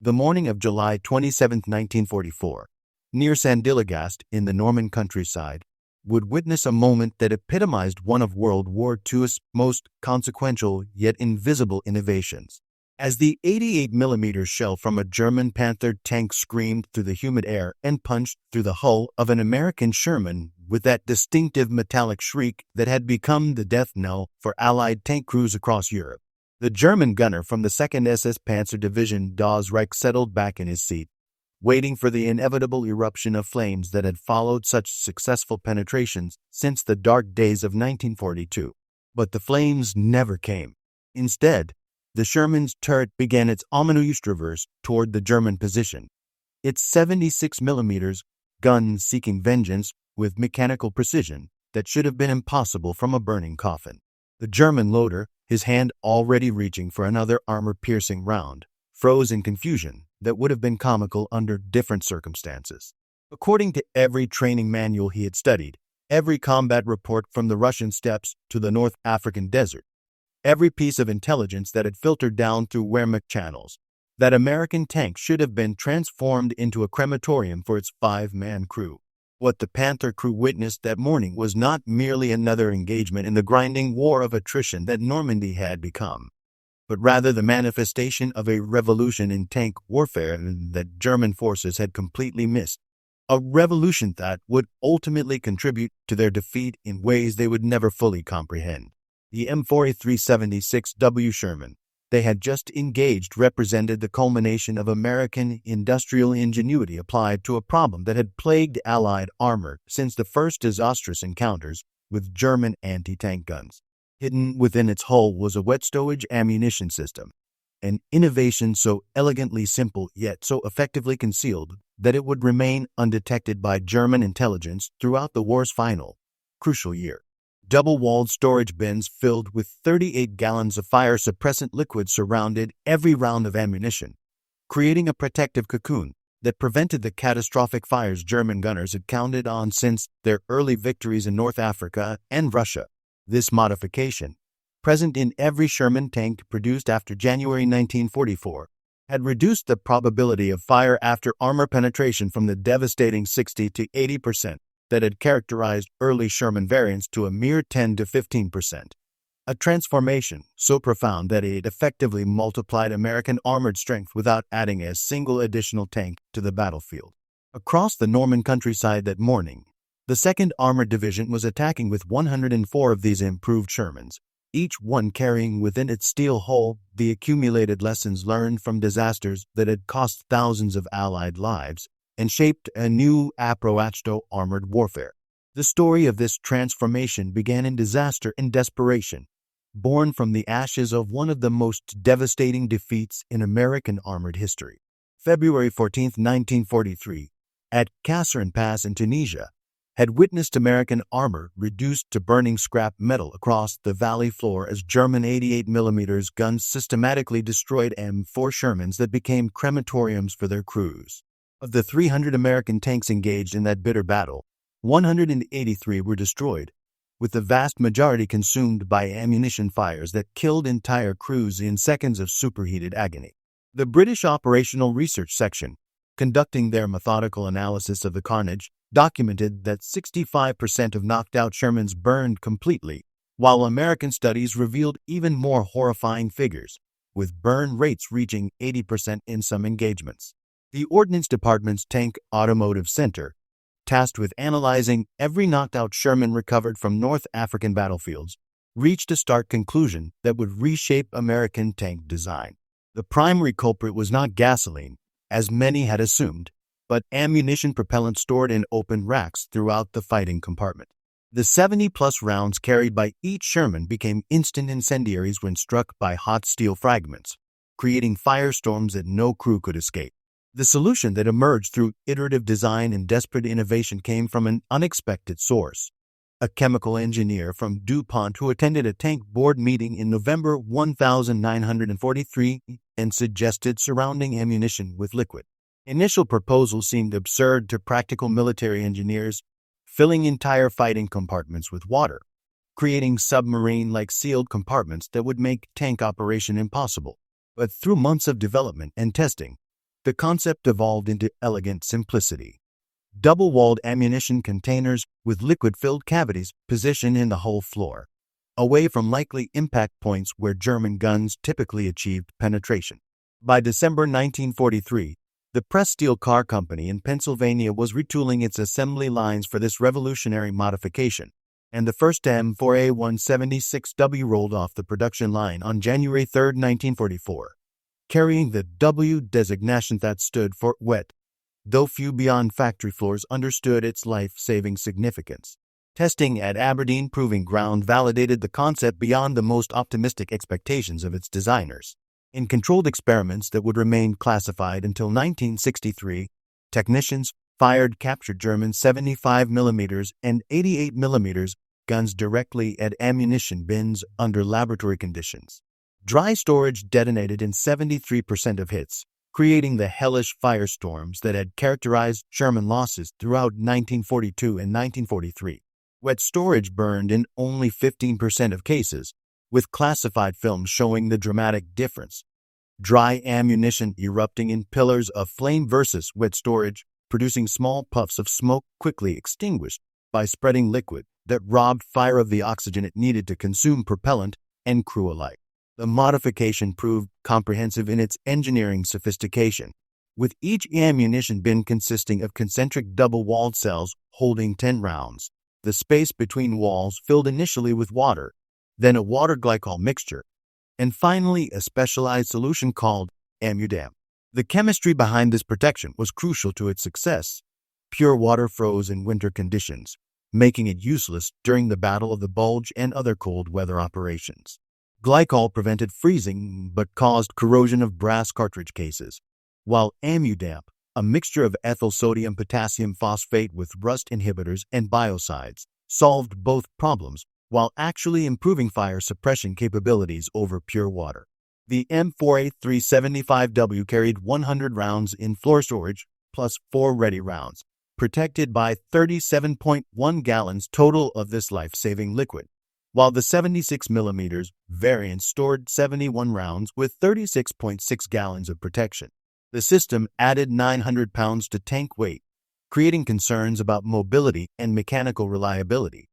The morning of July 27, 1944, near Sandiligast in the Norman countryside, would witness a moment that epitomized one of World War II's most consequential yet invisible innovations. As the 88mm shell from a German Panther tank screamed through the humid air and punched through the hull of an American Sherman with that distinctive metallic shriek that had become the death knell for Allied tank crews across Europe, the German gunner from the 2nd SS Panzer Division Das Reich settled back in his seat, waiting for the inevitable eruption of flames that had followed such successful penetrations since the dark days of 1942. But the flames never came. Instead, the Sherman's turret began its ominous traverse toward the German position, its 76mm gun seeking vengeance with mechanical precision that should have been impossible from a burning coffin. The German loader, his hand already reaching for another armor-piercing round, froze in confusion that would have been comical under different circumstances. According to every training manual he had studied, every combat report from the Russian steppes to the North African desert, every piece of intelligence that had filtered down through Wehrmacht channels, that American tank should have been transformed into a crematorium for its 5-man crew. What the Panther crew witnessed that morning was not merely another engagement in the grinding war of attrition that Normandy had become, but rather the manifestation of a revolution in tank warfare that German forces had completely missed, a revolution that would ultimately contribute to their defeat in ways they would never fully comprehend. The M4376W Sherman they had just engaged represented the culmination of American industrial ingenuity applied to a problem that had plagued Allied armor since the first disastrous encounters with German anti-tank guns. Hidden within its hull was a Wet-Stowage ammunition system, an innovation so elegantly simple yet so effectively concealed that it would remain undetected by German intelligence throughout the war's final, crucial year. Double-walled storage bins filled with 38 gallons of fire suppressant liquid surrounded every round of ammunition, creating a protective cocoon that prevented the catastrophic fires German gunners had counted on since their early victories in North Africa and Russia. This modification, present in every Sherman tank produced after January 1944, had reduced the probability of fire after armor penetration from the devastating 60 to 80% that had characterized early Sherman variants to a mere 10 to 15%. A transformation so profound that it effectively multiplied American armored strength without adding a single additional tank to the battlefield. Across the Norman countryside that morning, the 2nd Armored Division was attacking with 104 of these improved Shermans, each one carrying within its steel hull the accumulated lessons learned from disasters that had cost thousands of Allied lives and shaped a new approach armored warfare. The story of this transformation began in disaster and desperation, born from the ashes of one of the most devastating defeats in American armored history. February 14, 1943, at Kasserine Pass in Tunisia, had witnessed American armor reduced to burning scrap metal across the valley floor as German 88mm guns systematically destroyed M4 Shermans that became crematoriums for their crews. Of the 300 American tanks engaged in that bitter battle, 183 were destroyed, with the vast majority consumed by ammunition fires that killed entire crews in seconds of superheated agony. The British Operational Research Section, conducting their methodical analysis of the carnage, documented that 65% of knocked-out Shermans burned completely, while American studies revealed even more horrifying figures, with burn rates reaching 80% in some engagements. The Ordnance Department's Tank Automotive Center, tasked with analyzing every knocked-out Sherman recovered from North African battlefields, reached a stark conclusion that would reshape American tank design. The primary culprit was not gasoline, as many had assumed, but ammunition propellant stored in open racks throughout the fighting compartment. The 70-plus rounds carried by each Sherman became instant incendiaries when struck by hot steel fragments, creating firestorms that no crew could escape. The solution that emerged through iterative design and desperate innovation came from an unexpected source. A chemical engineer from DuPont who attended a tank board meeting in November 1943 and suggested surrounding ammunition with liquid. Initial proposals seemed absurd to practical military engineers, filling entire fighting compartments with water, creating submarine-like sealed compartments that would make tank operation impossible. But through months of development and testing, the concept evolved into elegant simplicity. Double-walled ammunition containers with liquid-filled cavities positioned in the hull floor, away from likely impact points where German guns typically achieved penetration. By December 1943, the Press Steel Car Company in Pennsylvania was retooling its assembly lines for this revolutionary modification, and the first M4A176W rolled off the production line on January 3, 1944, carrying the W designation that stood for wet, though few beyond factory floors understood its life-saving significance. Testing at Aberdeen Proving Ground validated the concept beyond the most optimistic expectations of its designers. In controlled experiments that would remain classified until 1963, technicians fired captured German 75mm and 88mm guns directly at ammunition bins under laboratory conditions. Dry storage detonated in 73% of hits, creating the hellish firestorms that had characterized Sherman losses throughout 1942 and 1943. Wet storage burned in only 15% of cases, with classified films showing the dramatic difference. Dry ammunition erupting in pillars of flame versus wet storage, producing small puffs of smoke quickly extinguished by spreading liquid that robbed fire of the oxygen it needed to consume propellant and crew alike. The modification proved comprehensive in its engineering sophistication, with each ammunition bin consisting of concentric double-walled cells holding 10 rounds. The space between walls filled initially with water, then a water-glycol mixture, and finally a specialized solution called AmmuDamp. The chemistry behind this protection was crucial to its success. Pure water froze in winter conditions, making it useless during the Battle of the Bulge and other cold weather operations. Glycol prevented freezing but caused corrosion of brass cartridge cases, while AmmuDamp, a mixture of ethyl sodium potassium phosphate with rust inhibitors and biocides, solved both problems while actually improving fire suppression capabilities over pure water. The M4A375W carried 100 rounds in floor storage plus 4 ready rounds, protected by 37.1 gallons total of this life-saving liquid, while the 76mm variant stored 71 rounds with 36.6 gallons of protection. The system added 900 pounds to tank weight, creating concerns about mobility and mechanical reliability,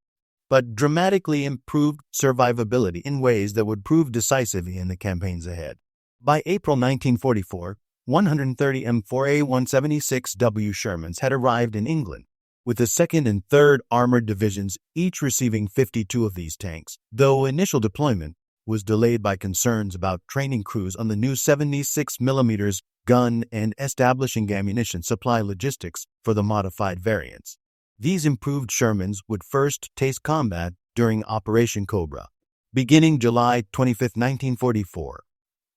but dramatically improved survivability in ways that would prove decisive in the campaigns ahead. By April 1944, 130 M4A176W Shermans had arrived in England, with the 2nd and 3rd Armored Divisions each receiving 52 of these tanks, though initial deployment was delayed by concerns about training crews on the new 76mm gun and establishing ammunition supply logistics for the modified variants. These improved Shermans would first taste combat during Operation Cobra, beginning July 25, 1944,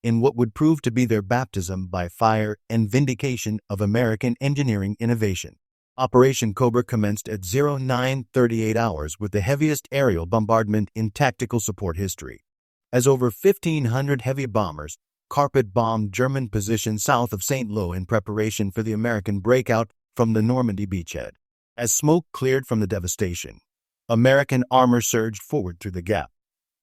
in what would prove to be their baptism by fire and vindication of American engineering innovation. Operation Cobra commenced at 09:38 hours with the heaviest aerial bombardment in tactical support history, as over 1,500 heavy bombers carpet-bombed German positions south of St. Lo in preparation for the American breakout from the Normandy beachhead. As smoke cleared from the devastation, American armor surged forward through the gap,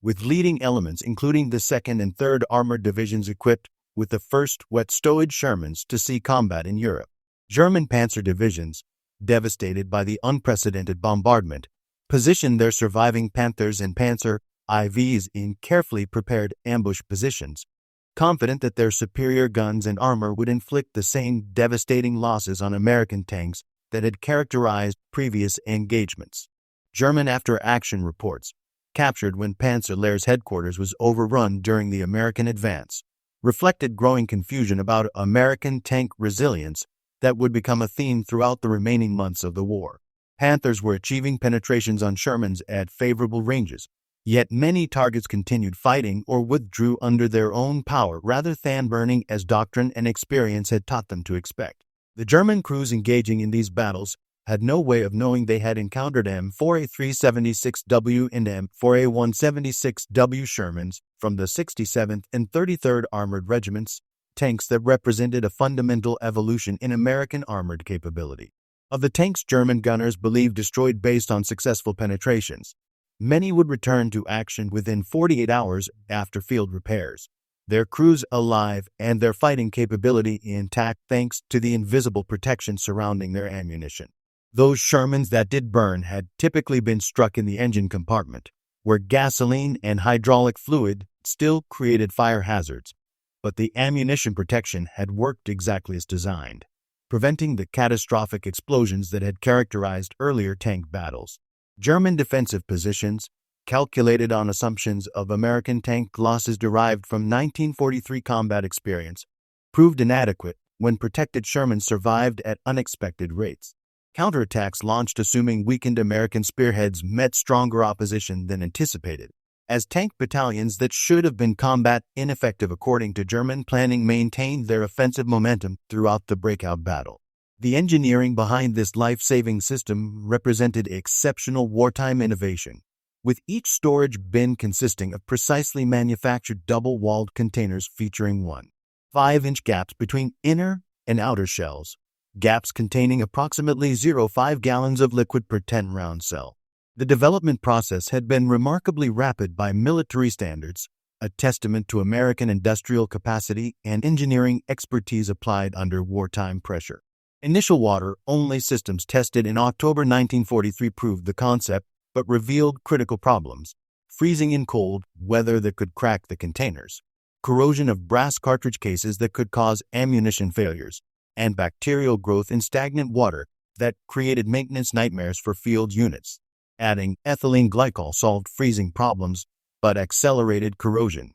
with leading elements including the 2nd and 3rd Armored Divisions equipped with the first Wet-Stowage Shermans to see combat in Europe. German Panzer divisions, devastated by the unprecedented bombardment, positioned their surviving Panthers and Panzer IVs in carefully prepared ambush positions, confident that their superior guns and armor would inflict the same devastating losses on American tanks that had characterized previous engagements. German after-action reports, captured when Panzer Lehr's headquarters was overrun during the American advance, reflected growing confusion about American tank resilience that would become a theme throughout the remaining months of the war. Panthers were achieving penetrations on Shermans at favorable ranges, yet many targets continued fighting or withdrew under their own power rather than burning as doctrine and experience had taught them to expect. The German crews engaging in these battles had no way of knowing they had encountered M4A376W and M4A176W Shermans from the 67th and 33rd Armored Regiments, tanks that represented a fundamental evolution in American armored capability. Of the tanks German gunners believed destroyed based on successful penetrations, many would return to action within 48 hours after field repairs, their crews alive and their fighting capability intact thanks to the invisible protection surrounding their ammunition. Those Shermans that did burn had typically been struck in the engine compartment, where gasoline and hydraulic fluid still created fire hazards, but the ammunition protection had worked exactly as designed, preventing the catastrophic explosions that had characterized earlier tank battles. German defensive positions, calculated on assumptions of American tank losses derived from 1943 combat experience, proved inadequate when protected Sherman survived at unexpected rates. Counterattacks launched assuming weakened American spearheads met stronger opposition than anticipated, as tank battalions that should have been combat ineffective according to German planning maintained their offensive momentum throughout the breakout battle. The engineering behind this life-saving system represented exceptional wartime innovation, with each storage bin consisting of precisely manufactured double-walled containers featuring 1.5-inch gaps between inner and outer shells, gaps containing approximately 0.5 gallons of liquid per 10-round cell. The development process had been remarkably rapid by military standards, a testament to American industrial capacity and engineering expertise applied under wartime pressure. Initial water-only systems tested in October 1943 proved the concept, but revealed critical problems: freezing in cold weather that could crack the containers, corrosion of brass cartridge cases that could cause ammunition failures, and bacterial growth in stagnant water that created maintenance nightmares for field units. Adding ethylene glycol solved freezing problems, but accelerated corrosion,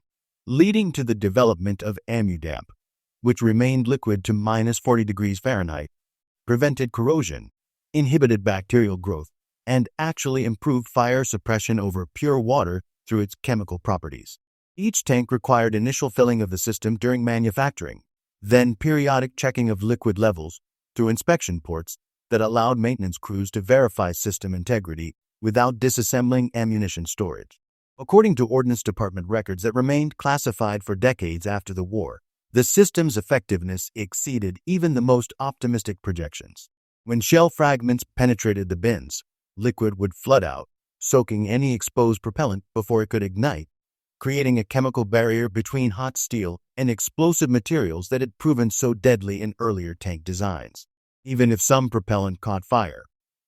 leading to the development of AmmoDamp, which remained liquid to -40 degrees Fahrenheit, prevented corrosion, inhibited bacterial growth, and actually improved fire suppression over pure water through its chemical properties. Each tank required initial filling of the system during manufacturing, then periodic checking of liquid levels through inspection ports that allowed maintenance crews to verify system integrity without disassembling ammunition storage. According to Ordnance Department records that remained classified for decades after the war, the system's effectiveness exceeded even the most optimistic projections. When shell fragments penetrated the bins, liquid would flood out, soaking any exposed propellant before it could ignite, creating a chemical barrier between hot steel and explosive materials that had proven so deadly in earlier tank designs. Even if some propellant caught fire,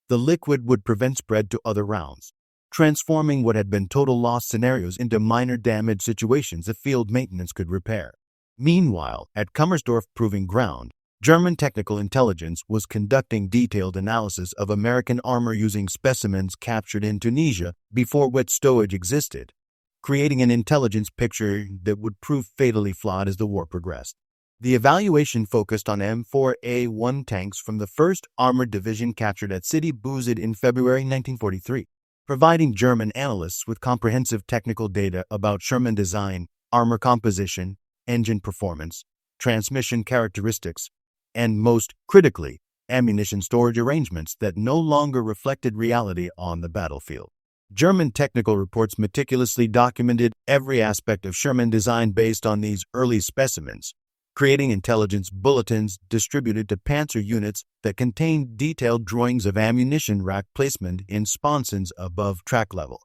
the liquid would prevent spread to other rounds, transforming what had been total loss scenarios into minor damage situations that field maintenance could repair. Meanwhile, at Kummersdorf Proving Ground, German technical intelligence was conducting detailed analysis of American armor using specimens captured in Tunisia before Wet-Stowage existed, creating an intelligence picture that would prove fatally flawed as the war progressed. The evaluation focused on M4A1 tanks from the 1st Armored Division captured at Sidi Bouzid in February 1943, providing German analysts with comprehensive technical data about Sherman design, armor composition, engine performance, transmission characteristics, and most critically, ammunition storage arrangements that no longer reflected reality on the battlefield. German technical reports meticulously documented every aspect of Sherman design based on these early specimens, creating intelligence bulletins distributed to Panzer units that contained detailed drawings of ammunition rack placement in sponsons above track level,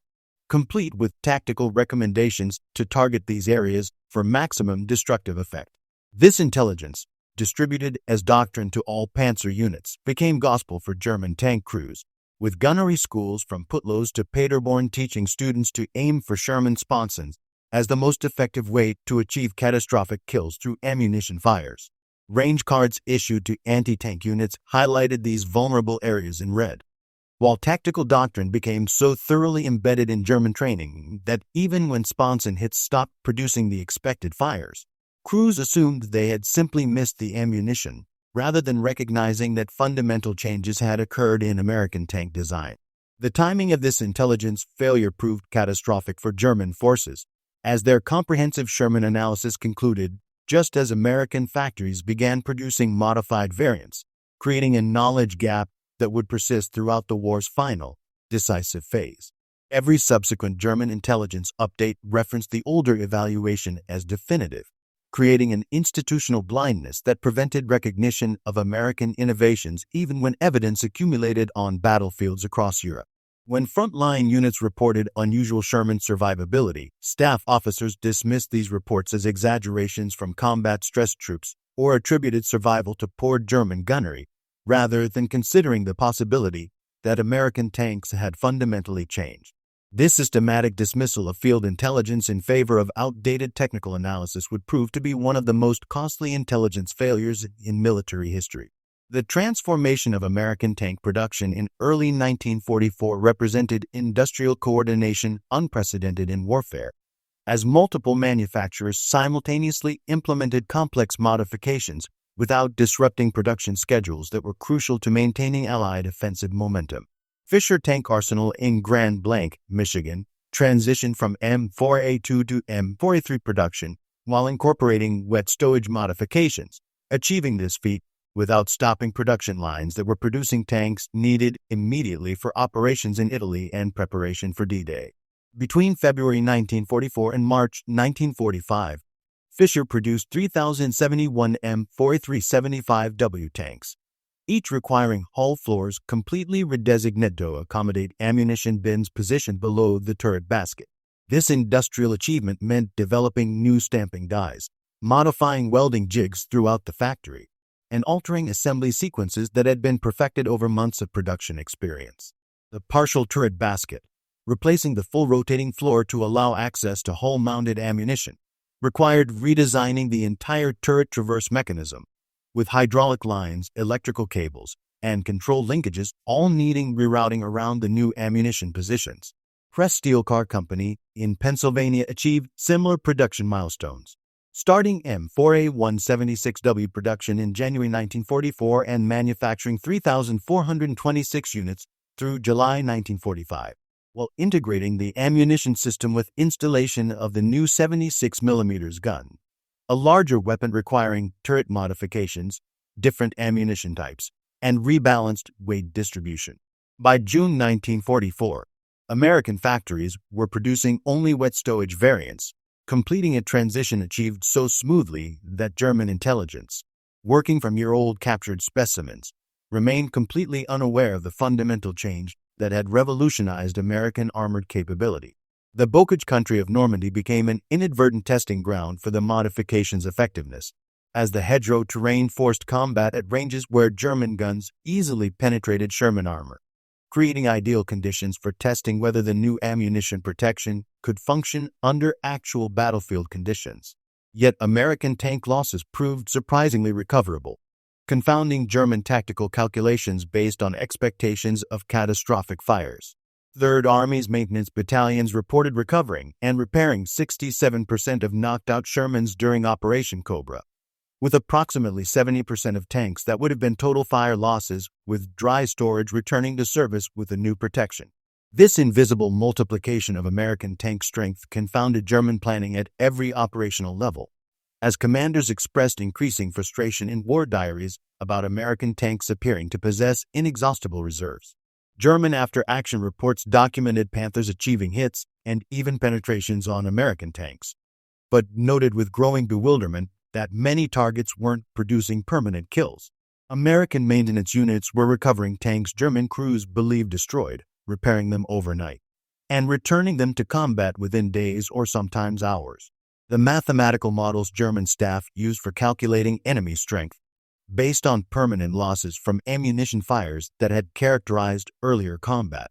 complete with tactical recommendations to target these areas for maximum destructive effect. This intelligence, distributed as doctrine to all Panzer units, became gospel for German tank crews, with gunnery schools from Putlos to Paderborn teaching students to aim for Sherman sponsons as the most effective way to achieve catastrophic kills through ammunition fires. Range cards issued to anti-tank units highlighted these vulnerable areas in red, while tactical doctrine became so thoroughly embedded in German training that even when sponson hits stopped producing the expected fires, crews assumed they had simply missed the ammunition, rather than recognizing that fundamental changes had occurred in American tank design. The timing of this intelligence failure proved catastrophic for German forces, as their comprehensive Sherman analysis concluded just as American factories began producing modified variants, creating a knowledge gap that would persist throughout the war's final, decisive phase. Every subsequent German intelligence update referenced the older evaluation as definitive, creating an institutional blindness that prevented recognition of American innovations even when evidence accumulated on battlefields across Europe. When frontline units reported unusual Sherman survivability, staff officers dismissed these reports as exaggerations from combat-stressed troops or attributed survival to poor German gunnery, rather than considering the possibility that American tanks had fundamentally changed. This systematic dismissal of field intelligence in favor of outdated technical analysis would prove to be one of the most costly intelligence failures in military history. The transformation of American tank production in early 1944 represented industrial coordination unprecedented in warfare, as multiple manufacturers simultaneously implemented complex modifications without disrupting production schedules that were crucial to maintaining Allied offensive momentum. Fisher Tank Arsenal in Grand Blanc, Michigan, transitioned from M4A2 to M4A3 production while incorporating wet-stowage modifications, achieving this feat without stopping production lines that were producing tanks needed immediately for operations in Italy and preparation for D-Day. Between February 1944 and March 1945, Fisher produced 3,071 M4A375W tanks, each requiring hull floors completely redesignated to accommodate ammunition bins positioned below the turret basket. This industrial achievement meant developing new stamping dies, modifying welding jigs throughout the factory, and altering assembly sequences that had been perfected over months of production experience. The partial turret basket, replacing the full rotating floor to allow access to hull-mounted ammunition, required redesigning the entire turret traverse mechanism, with hydraulic lines, electrical cables, and control linkages all needing rerouting around the new ammunition positions. Press Steel Car Company in Pennsylvania achieved similar production milestones, starting M4A176W production in January 1944 and manufacturing 3,426 units through July 1945, while integrating the ammunition system with installation of the new 76mm gun, a larger weapon requiring turret modifications, different ammunition types, and rebalanced weight distribution. By June 1944, American factories were producing only wet-stowage variants, completing a transition achieved so smoothly that German intelligence, working from year-old captured specimens, remained completely unaware of the fundamental change that had revolutionized American armored capability. The Bocage country of Normandy became an inadvertent testing ground for the modification's effectiveness, as the hedgerow terrain forced combat at ranges where German guns easily penetrated Sherman armor, creating ideal conditions for testing whether the new ammunition protection could function under actual battlefield conditions. Yet American tank losses proved surprisingly recoverable, confounding German tactical calculations based on expectations of catastrophic fires. Third Army's maintenance battalions reported recovering and repairing 67% of knocked-out Shermans during Operation Cobra, with approximately 70% of tanks that would have been total fire losses with dry storage returning to service with a new protection. This invisible multiplication of American tank strength confounded German planning at every operational level, as commanders expressed increasing frustration in war diaries about American tanks appearing to possess inexhaustible reserves. German after-action reports documented Panthers achieving hits and even penetrations on American tanks, but noted with growing bewilderment that many targets weren't producing permanent kills. American maintenance units were recovering tanks German crews believed destroyed, repairing them overnight, and returning them to combat within days or sometimes hours. The mathematical models German staff used for calculating enemy strength, based on permanent losses from ammunition fires that had characterized earlier combat,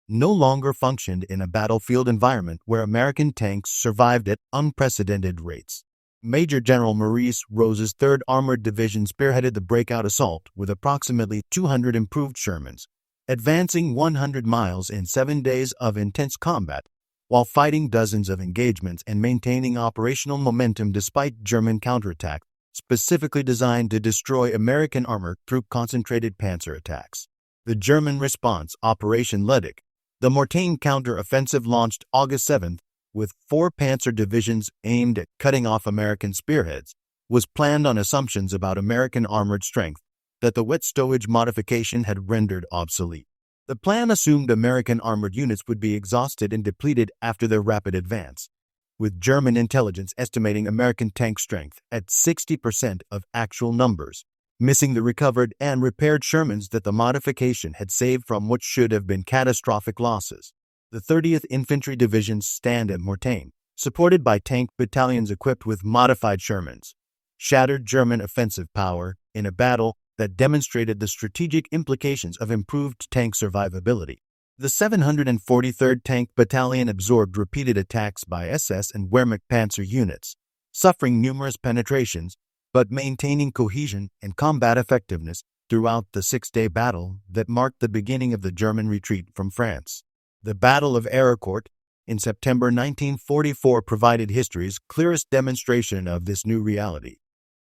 no longer functioned in a battlefield environment where American tanks survived at unprecedented rates. Major General Maurice Rose's 3rd Armored Division spearheaded the breakout assault with approximately 200 improved Shermans, advancing 100 miles in 7 days of intense combat, while fighting dozens of engagements and maintaining operational momentum despite German counterattack, specifically designed to destroy American armor through concentrated Panzer attacks. The German response, Operation Ledig, the Mortain counter-offensive launched August 7th, with 4 Panzer divisions aimed at cutting off American spearheads, was planned on assumptions about American armored strength that the wet-stowage modification had rendered obsolete. The plan assumed American armored units would be exhausted and depleted after their rapid advance, with German intelligence estimating American tank strength at 60% of actual numbers, missing the recovered and repaired Shermans that the modification had saved from what should have been catastrophic losses. The 30th Infantry Division's stand at Mortain, supported by tank battalions equipped with modified Shermans, shattered German offensive power in a battle that demonstrated the strategic implications of improved tank survivability. The 743rd Tank Battalion absorbed repeated attacks by SS and Wehrmacht Panzer units, suffering numerous penetrations but maintaining cohesion and combat effectiveness throughout the six-day battle that marked the beginning of the German retreat from France. The Battle of Arracourt in September 1944 provided history's clearest demonstration of this new reality.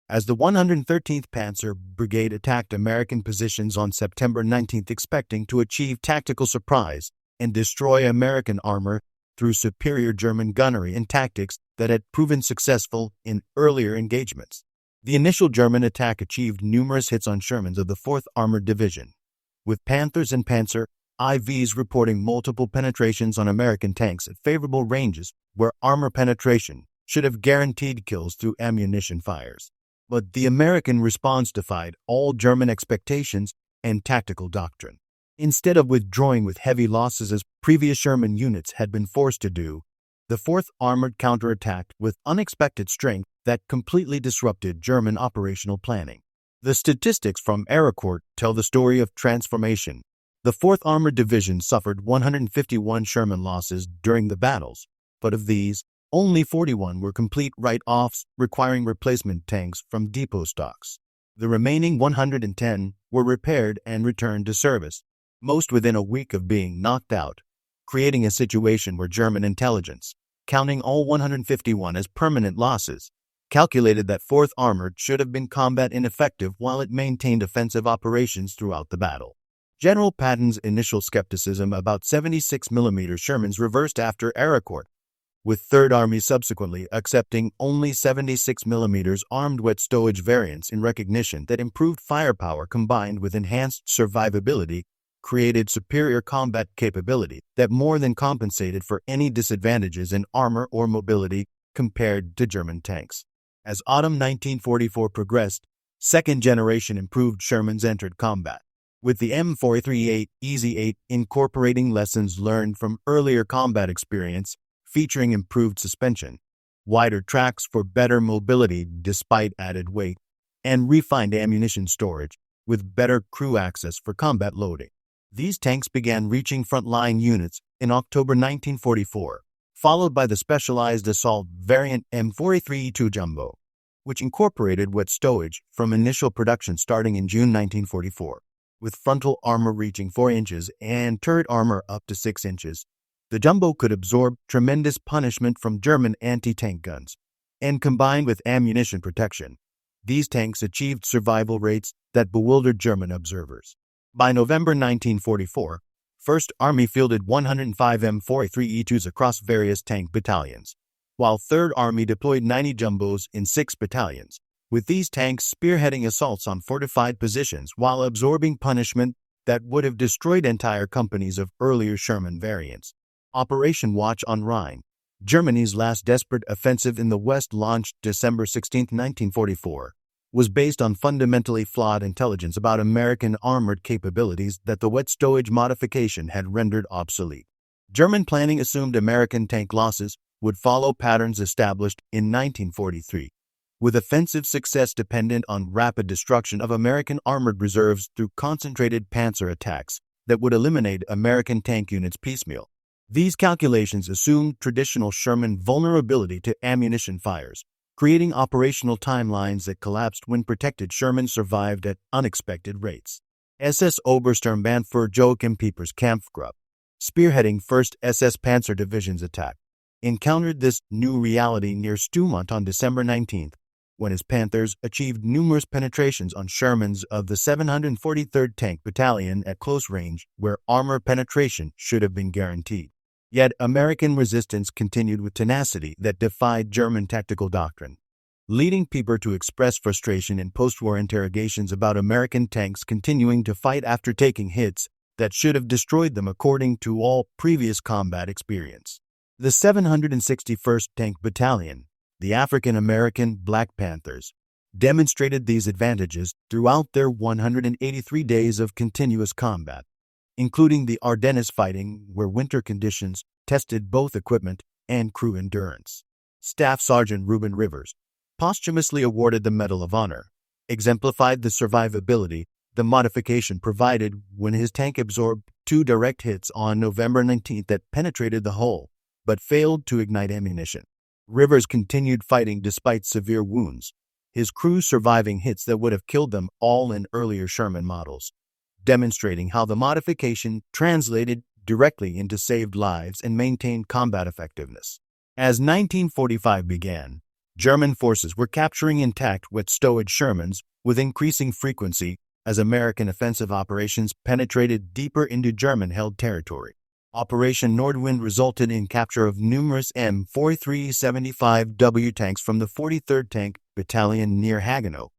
As the 113th Panzer Brigade attacked American positions on September 19th expecting to achieve tactical surprise and destroy American armor through superior German gunnery and tactics that had proven successful in earlier engagements. The initial German attack achieved numerous hits on Shermans of the 4th Armored Division, with Panthers and Panzer IVs reporting multiple penetrations on American tanks at favorable ranges where armor penetration should have guaranteed kills through ammunition fires. But the American response defied all German expectations and tactical doctrine. Instead of withdrawing with heavy losses as previous Sherman units had been forced to do, the 4th Armored counterattacked with unexpected strength that completely disrupted German operational planning. The statistics from Arracourt tell the story of transformation. The 4th Armored Division suffered 151 Sherman losses during the battles, but of these, only 41 were complete write-offs requiring replacement tanks from depot stocks. The remaining 110 were repaired and returned to service, most within a week of being knocked out, creating a situation where German intelligence, counting all 151 as permanent losses, calculated that 4th Armored should have been combat ineffective while it maintained offensive operations throughout the battle. General Patton's initial skepticism about 76mm Shermans reversed after Arracourt, with 3rd Army subsequently accepting only 76mm armed Wet-Stowage variants in recognition that improved firepower combined with enhanced survivability created superior combat capability that more than compensated for any disadvantages in armor or mobility compared to German tanks. As autumn 1944 progressed, second-generation improved Shermans entered combat, with the M438 Easy 8 incorporating lessons learned from earlier combat experience, featuring improved suspension, wider tracks for better mobility despite added weight, and refined ammunition storage with better crew access for combat loading. These tanks began reaching frontline units in October 1944, followed by the specialized assault variant M4A3E2 Jumbo, which incorporated Wet-Stowage from initial production starting in June 1944. With frontal armor reaching 4 inches and turret armor up to 6 inches, the Jumbo could absorb tremendous punishment from German anti-tank guns, and combined with ammunition protection, these tanks achieved survival rates that bewildered German observers. By November 1944, 1st Army fielded 105 M4A3E2s across various tank battalions, while 3rd Army deployed 90 Jumbos in 6 battalions, with these tanks spearheading assaults on fortified positions while absorbing punishment that would have destroyed entire companies of earlier Sherman variants. Operation Watch on Rhine, Germany's last desperate offensive in the West, launched December 16, 1944, was based on fundamentally flawed intelligence about American armored capabilities that the Wet-Stowage modification had rendered obsolete. German planning assumed American tank losses would follow patterns established in 1943, with offensive success dependent on rapid destruction of American armored reserves through concentrated panzer attacks that would eliminate American tank units piecemeal. These calculations assumed traditional Sherman vulnerability to ammunition fires, creating operational timelines that collapsed when protected Sherman survived at unexpected rates. SS Obersturmbannführer Joachim Pieper's Kampfgruppe, spearheading 1st SS Panzer Division's attack, encountered this new reality near Stoumont on December 19th, when his Panthers achieved numerous penetrations on Shermans of the 743rd Tank Battalion at close range where armor penetration should have been guaranteed. Yet American resistance continued with tenacity that defied German tactical doctrine, leading Pieper to express frustration in post-war interrogations about American tanks continuing to fight after taking hits that should have destroyed them according to all previous combat experience. The 761st Tank Battalion, the African-American Black Panthers, demonstrated these advantages throughout their 183 days of continuous combat, including the Ardennes fighting, where winter conditions tested both equipment and crew endurance. Staff Sergeant Reuben Rivers, posthumously awarded the Medal of Honor, exemplified the survivability the modification provided when his tank absorbed 2 direct hits on November 19 that penetrated the hull, but failed to ignite ammunition. Rivers continued fighting despite severe wounds, his crew surviving hits that would have killed them all in earlier Sherman models, demonstrating how the modification translated directly into saved lives and maintained combat effectiveness. As 1945 began, German forces were capturing intact Wet-Stowage Shermans with increasing frequency as American offensive operations penetrated deeper into German-held territory. Operation Nordwind resulted in capture of numerous M4375W tanks from the 43rd Tank Battalion near Haguenau,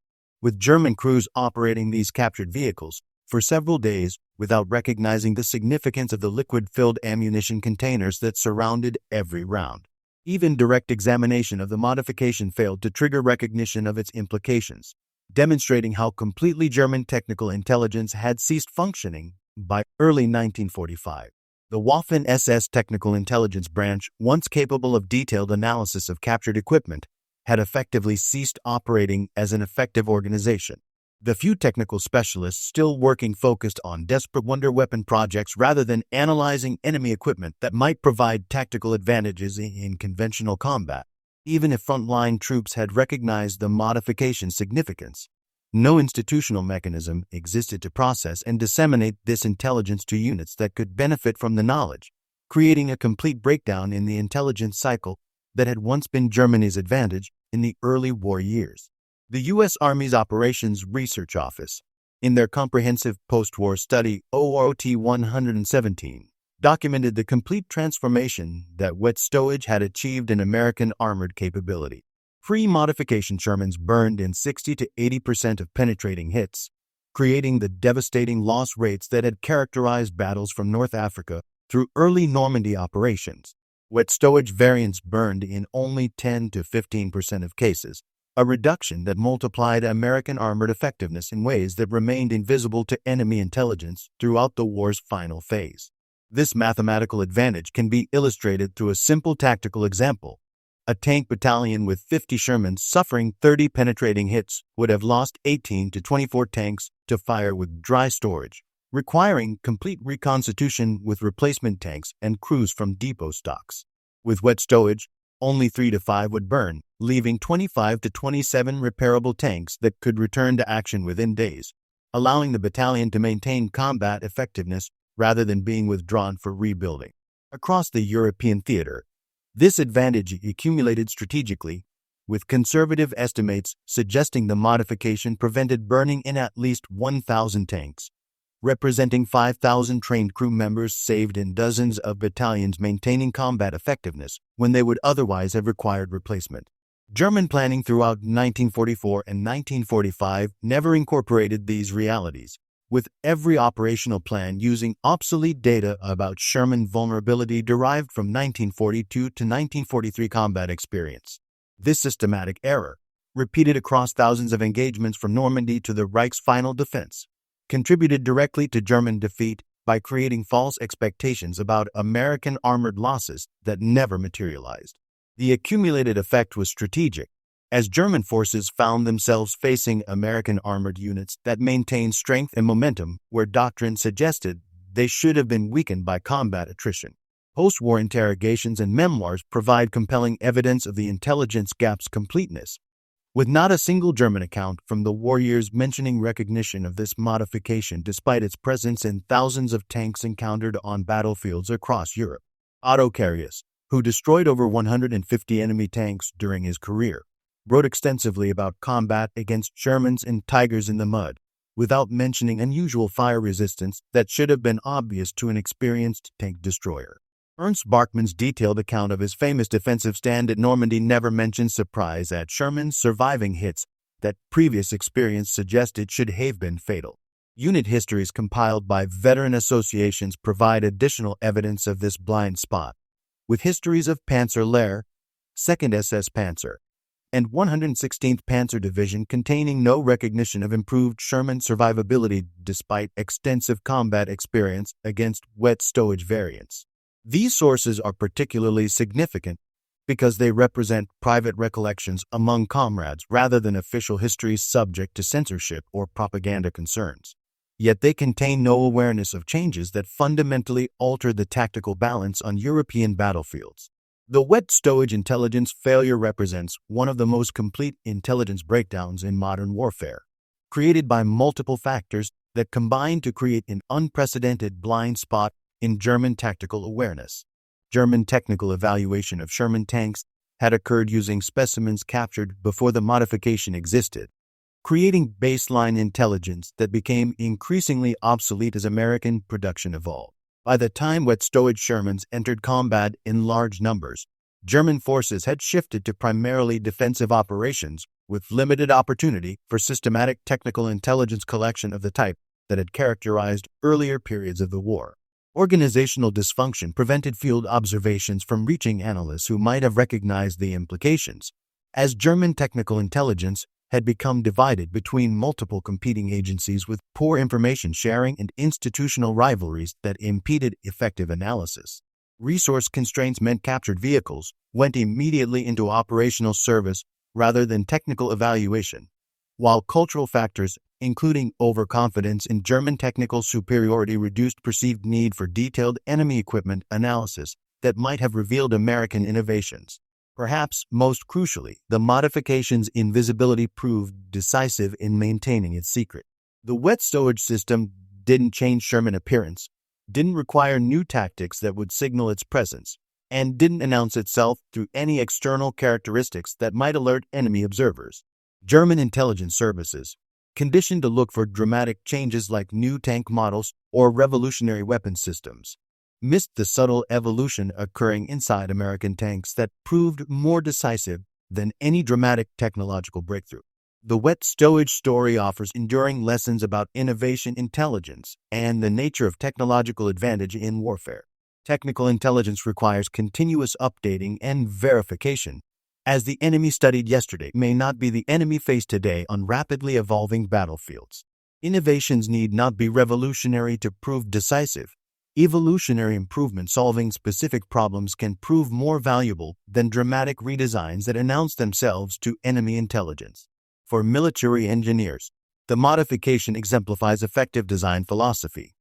with German crews operating these captured vehicles for several days without recognizing the significance of the liquid-filled ammunition containers that surrounded every round. Even direct examination of the modification failed to trigger recognition of its implications, demonstrating how completely German technical intelligence had ceased functioning by early 1945. The Waffen-SS Technical Intelligence Branch, once capable of detailed analysis of captured equipment, had effectively ceased operating as an effective organization. The few technical specialists still working focused on desperate wonder weapon projects rather than analyzing enemy equipment that might provide tactical advantages in conventional combat. Even if frontline troops had recognized the modification's significance, no institutional mechanism existed to process and disseminate this intelligence to units that could benefit from the knowledge, creating a complete breakdown in the intelligence cycle that had once been Germany's advantage in the early war years. The U.S. Army's Operations Research Office, in their comprehensive post-war study OROT 117, documented the complete transformation that Wet-Stowage had achieved in American armored capability. Pre-modification Shermans burned in 60 to 80% of penetrating hits, creating the devastating loss rates that had characterized battles from North Africa through early Normandy operations. Wet-Stowage variants burned in only 10 to 15% of cases, a reduction that multiplied American armored effectiveness in ways that remained invisible to enemy intelligence throughout the war's final phase. This mathematical advantage can be illustrated through a simple tactical example. A tank battalion with 50 Shermans suffering 30 penetrating hits would have lost 18 to 24 tanks to fire with dry storage, requiring complete reconstitution with replacement tanks and crews from depot stocks. With Wet-Stowage, only 3 to 5 would burn, leaving 25 to 27 repairable tanks that could return to action within days, allowing the battalion to maintain combat effectiveness rather than being withdrawn for rebuilding. Across the European theater, this advantage accumulated strategically, with conservative estimates suggesting the modification prevented burning in at least 1,000 tanks, representing 5,000 trained crew members saved in dozens of battalions maintaining combat effectiveness when they would otherwise have required replacement. German planning throughout 1944 and 1945 never incorporated these realities, with every operational plan using obsolete data about Sherman vulnerability derived from 1942 to 1943 combat experience. This systematic error, repeated across thousands of engagements from Normandy to the Reich's final defense, contributed directly to German defeat by creating false expectations about American armored losses that never materialized. The accumulated effect was strategic, as German forces found themselves facing American armored units that maintained strength and momentum where doctrine suggested they should have been weakened by combat attrition. Post-war interrogations and memoirs provide compelling evidence of the intelligence gap's completeness, with not a single German account from the war years mentioning recognition of this modification despite its presence in thousands of tanks encountered on battlefields across Europe. Otto Carius, who destroyed over 150 enemy tanks during his career, wrote extensively about combat against Shermans and Tigers in the mud, without mentioning unusual fire resistance that should have been obvious to an experienced tank destroyer. Ernst Bachmann's detailed account of his famous defensive stand at Normandy never mentions surprise at Sherman's surviving hits that previous experience suggested should have been fatal. Unit histories compiled by veteran associations provide additional evidence of this blind spot, with histories of Panzer Lehr, 2nd SS Panzer, and 116th Panzer Division containing no recognition of improved Sherman survivability despite extensive combat experience against Wet-Stowage variants. These sources are particularly significant because they represent private recollections among comrades rather than official histories subject to censorship or propaganda concerns. Yet they contain no awareness of changes that fundamentally alter the tactical balance on European battlefields. The Wet-Stowage intelligence failure represents one of the most complete intelligence breakdowns in modern warfare, created by multiple factors that combine to create an unprecedented blind spot in German tactical awareness. German technical evaluation of Sherman tanks had occurred using specimens captured before the modification existed, creating baseline intelligence that became increasingly obsolete as American production evolved. By the time Wet-Stowage Shermans entered combat in large numbers, German forces had shifted to primarily defensive operations with limited opportunity for systematic technical intelligence collection of the type that had characterized earlier periods of the war. Organizational dysfunction prevented field observations from reaching analysts who might have recognized the implications, as German technical intelligence had become divided between multiple competing agencies with poor information sharing and institutional rivalries that impeded effective analysis. Resource constraints meant captured vehicles went immediately into operational service rather than technical evaluation, while cultural factors, including overconfidence in German technical superiority, reduced perceived need for detailed enemy equipment analysis that might have revealed American innovations. Perhaps most crucially, the modification's invisibility proved decisive in maintaining its secret. The Wet-Stowage system didn't change Sherman appearance, didn't require new tactics that would signal its presence, and didn't announce itself through any external characteristics that might alert enemy observers. German intelligence services, conditioned to look for dramatic changes like new tank models or revolutionary weapon systems, missed the subtle evolution occurring inside American tanks that proved more decisive than any dramatic technological breakthrough. The Wet-Stowage story offers enduring lessons about innovation intelligence and the nature of technological advantage in warfare. Technical intelligence requires continuous updating and verification, as the enemy studied yesterday may not be the enemy faced today on rapidly evolving battlefields. Innovations need not be revolutionary to prove decisive. Evolutionary improvement solving specific problems can prove more valuable than dramatic redesigns that announce themselves to enemy intelligence. For military engineers, the modification exemplifies effective design philosophy.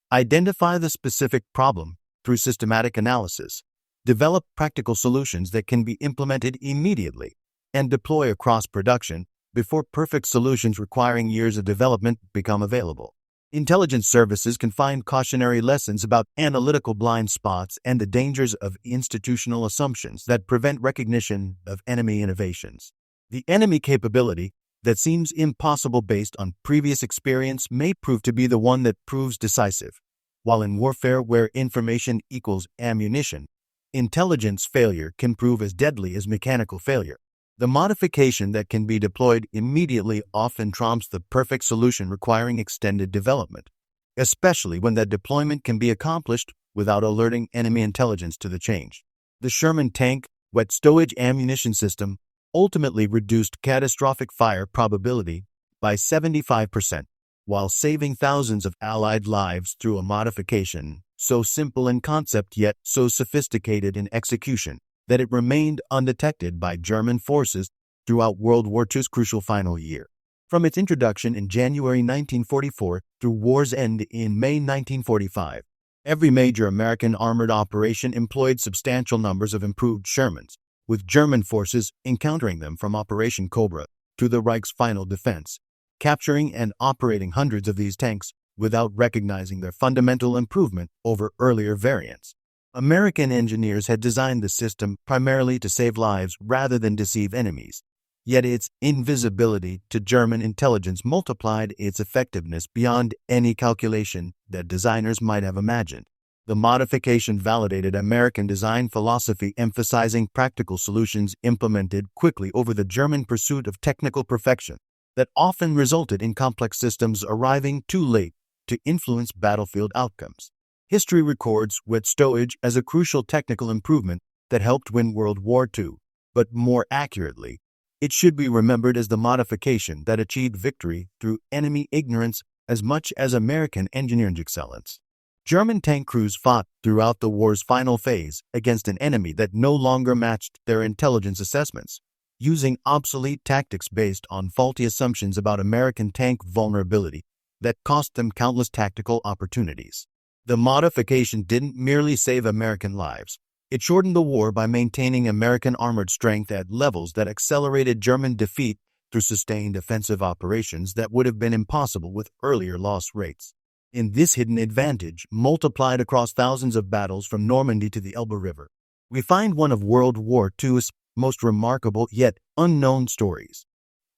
Identify the specific problem through systematic analysis, develop practical solutions that can be implemented immediately, and deploy across production before perfect solutions requiring years of development become available. Intelligence services can find cautionary lessons about analytical blind spots and the dangers of institutional assumptions that prevent recognition of enemy innovations. The enemy capability that seems impossible based on previous experience may prove to be the one that proves decisive. While in warfare where information equals ammunition, intelligence failure can prove as deadly as mechanical failure. The modification that can be deployed immediately often trumps the perfect solution requiring extended development, especially when that deployment can be accomplished without alerting enemy intelligence to the change. The Sherman tank Wet-Stowage ammunition system ultimately reduced catastrophic fire probability by 75%, while saving thousands of Allied lives through a modification so simple in concept yet so sophisticated in execution that it remained undetected by German forces throughout World War II's crucial final year. From its introduction in January 1944 through war's end in May 1945, every major American armored operation employed substantial numbers of improved Shermans, with German forces encountering them from Operation Cobra to the Reich's final defense, capturing and operating hundreds of these tanks without recognizing their fundamental improvement over earlier variants. American engineers had designed the system primarily to save lives rather than deceive enemies, yet its invisibility to German intelligence multiplied its effectiveness beyond any calculation that designers might have imagined. The modification validated American design philosophy, emphasizing practical solutions implemented quickly over the German pursuit of technical perfection that often resulted in complex systems arriving too late to influence battlefield outcomes. History records Wet-Stowage as a crucial technical improvement that helped win World War II, but more accurately, It should be remembered as the modification that achieved victory through enemy ignorance as much as American engineering excellence. German tank crews fought throughout the war's final phase against an enemy that no longer matched their intelligence assessments, using obsolete tactics based on faulty assumptions about American tank vulnerability that cost them countless tactical opportunities. The modification didn't merely save American lives. It shortened the war by maintaining American armored strength at levels that accelerated German defeat through sustained offensive operations that would have been impossible with earlier loss rates. In this hidden advantage, multiplied across thousands of battles from Normandy to the Elbe River, we find one of World War II's most remarkable yet unknown stories.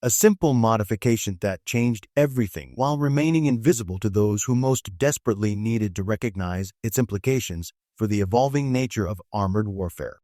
A simple modification that changed everything while remaining invisible to those who most desperately needed to recognize its implications for the evolving nature of armored warfare.